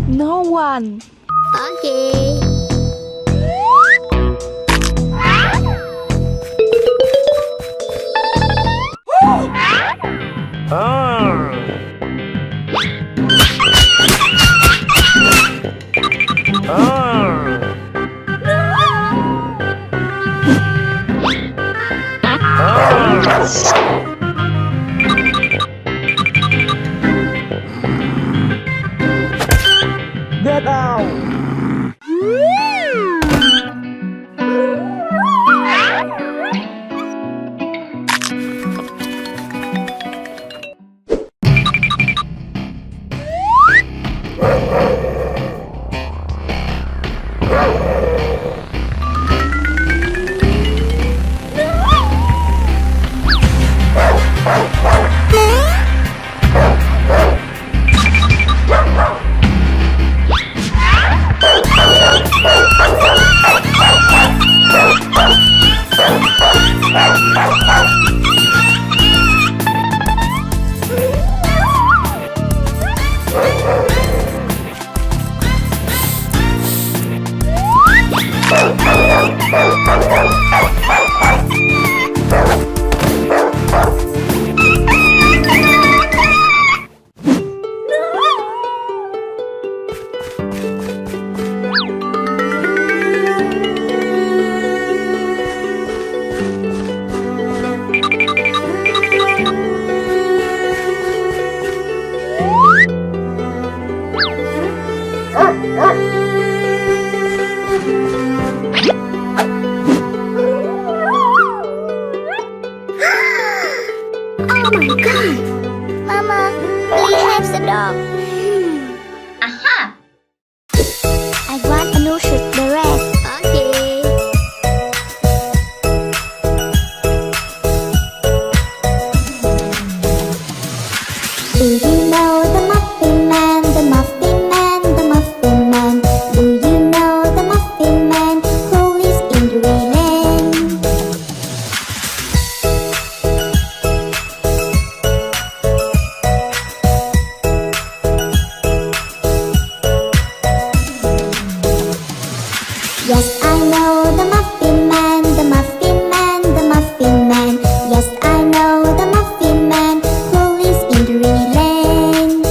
No one. Okay. Get out! Oh my god! Mama, we have Sadako. Aha! I want a new shirt, the rest. Okay. Do you know the Muffin Man, the Muffin Man, the Muffin Man? Do you know the Muffin Man who lives in Dreamland? Yes, I know the Muffin Man, the Muffin Man, the Muffin Man. Yes, I know the Muffin Man who lives in Dreamland.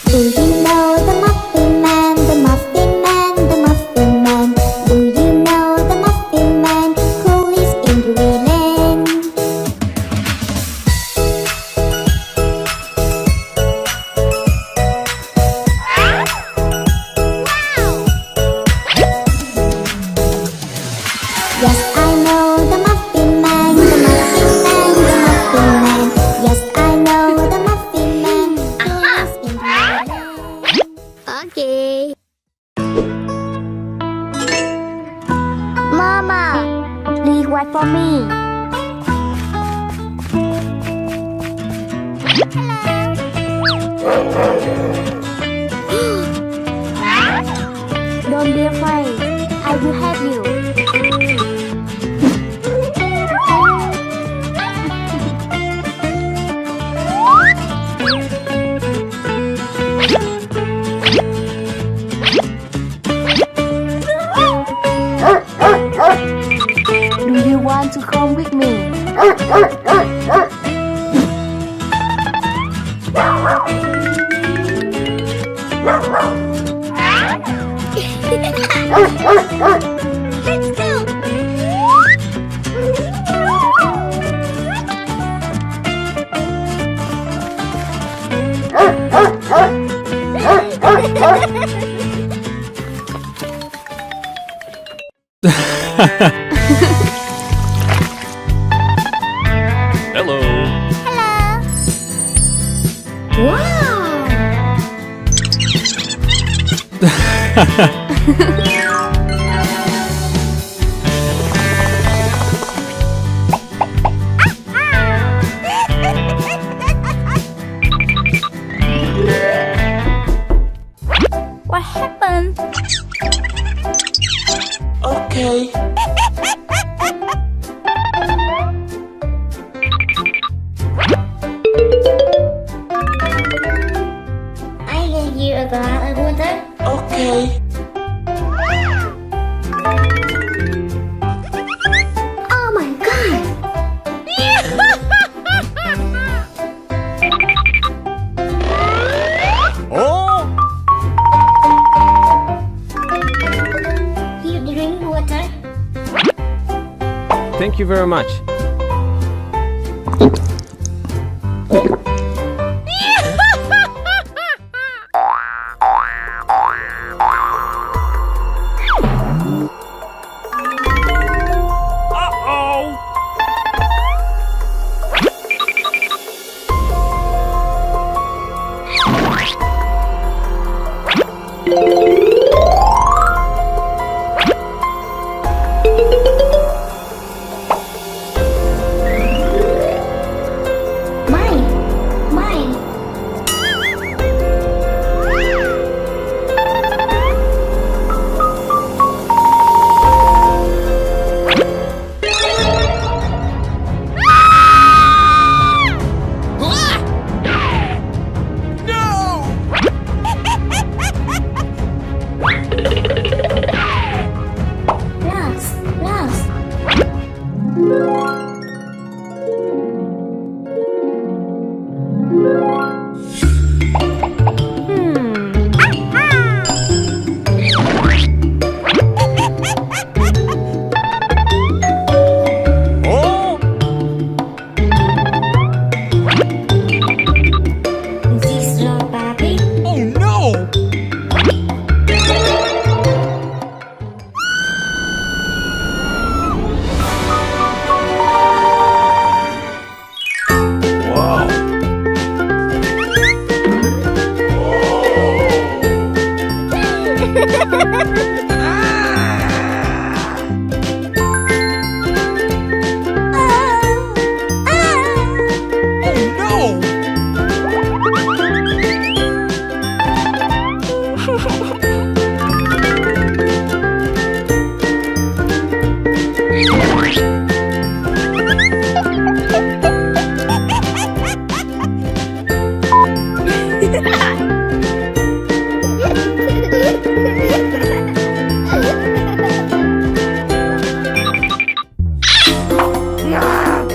Do you know the Muffin Man, the Muffin Man, the Muffin Man? Do you know the Muffin Man who lives in Dreamland? Yes, I know the Muffin Man, the Muffin Man, the Muffin Man. Yes, I know the Muffin Man who lives in Dreamland. Okay. Mama, please wait for me. Don't be afraid. I will help you. Do you want to come with me? Let's go. What happened? Okay. I give you a glass of water. Okay. Oh my god! Oh! You drink water. Thank you very much. Mine. Mine. Lost. Lost. Oh! This your Barbie? Oh no! Wow!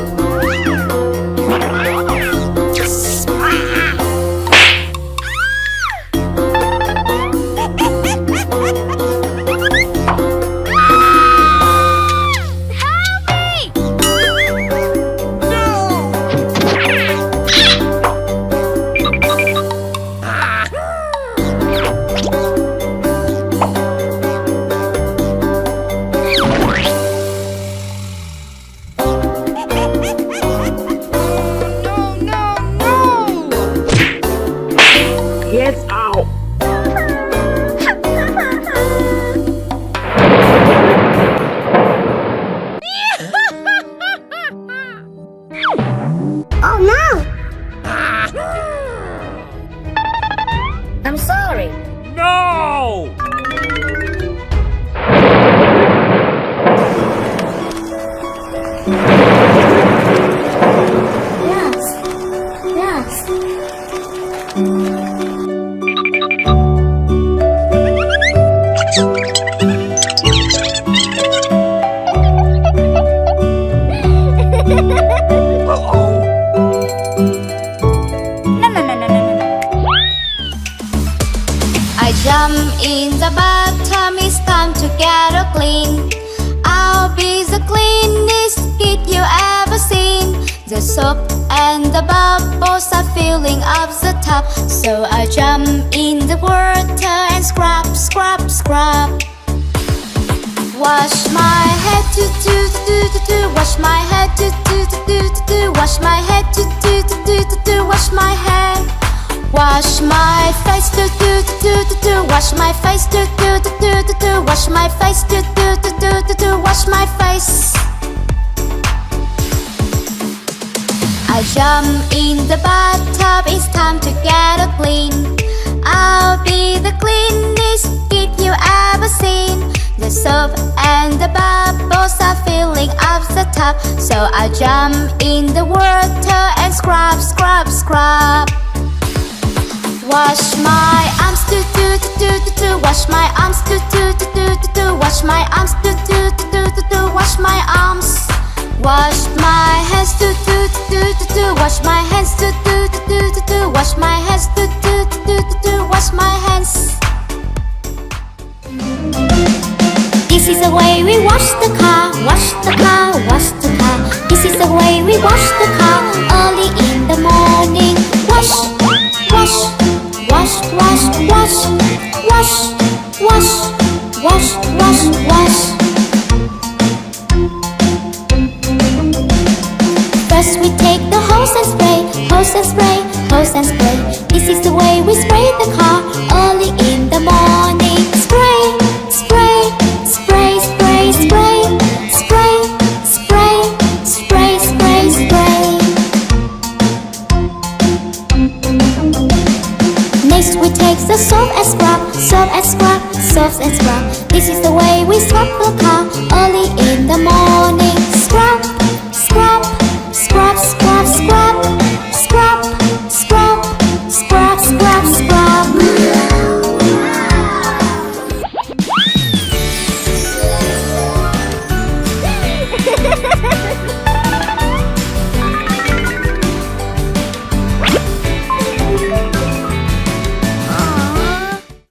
Oh no! Get out! Oh no! I'm sorry. No! Lost. Lost. Uh-oh! No, no, no, no, no, no, no. I jump in the bathtub, it's time to get her clean. I'll be the cleanest kid you ever seen. The soap and the bubbles are filling up the tub, so I jump in the water and scrub, scrub, scrub. Wash my head, do do do do do. Wash my head, do do do do do. Wash my head, do do do do do. Wash my head. Wash my face, do do do do do. Wash my face, do do do do do do. Wash my face, do do do do do do. Wash my face. I jump in the bathtub, it's time to get a clean. I'll be the cleanest kid you ever seen. The soap and the bubbles are filling up the tub, so I jump in the water and scrub, scrub, scrub. Wash my arms, do do do do do do. Wash my arms, do do do do do do. Wash my arms, do do do do do do. Wash my arms. Wash my hands, do do do do do do. Wash my hands, do do do do do do. Wash my hands, do do do do do do. Wash my hands. This is the way we wash the car, wash the car, wash the car. This is the way we wash the car early in the morning. Wash, wash, wash, wash, wash, wash, wash, wash, wash, wash. First we take the hose and spray, hose and spray, hose and spray. This is the way we spray the car early in the morning. Spray, spray, spray, spray, spray, spray, spray, spray, spray, spray. Next we take the soap and scrub, soap and scrub, soap and scrub. This is the way we scrub the car early